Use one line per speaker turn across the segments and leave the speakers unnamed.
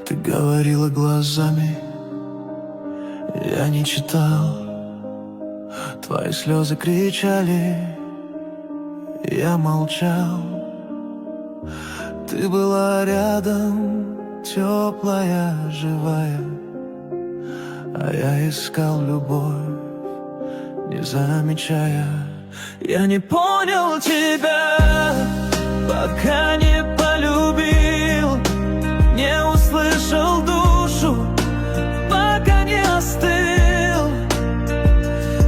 Ты говорила глазами, я не читал. Твои слезы кричали, я молчал. Ты была рядом, теплая, живая, а я искал любовь, не замечая. Я не понял тебя, пока не полюбил, не услышал душу, пока не остыл.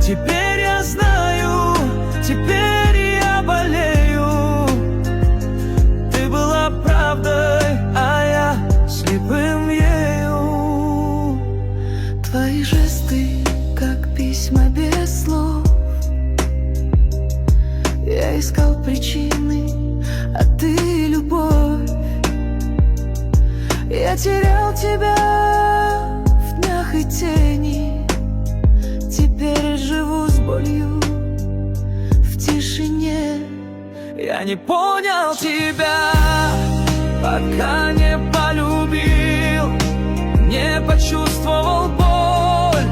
Теперь я знаю, теперь я болею. Ты была правдой, а я слепым ею.
Твои жесты, как письма без слов. Я искал причины, а ты любовь. Я терял тебя в днях и тени. Теперь живу с болью в тишине.
Я не понял тебя, пока не полюбил, не почувствовал боль,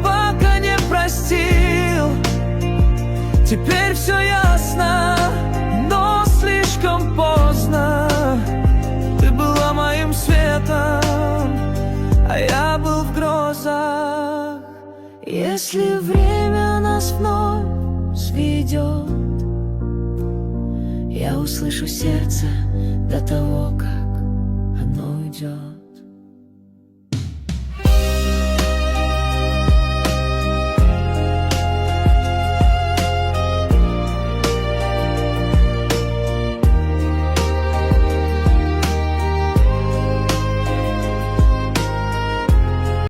пока не простил. Теперь все ясно, но слишком поздно. Ты была моим светом, а я был в грозах.
Если время нас вновь сведет, я услышу сердце до того, как оно уйдет.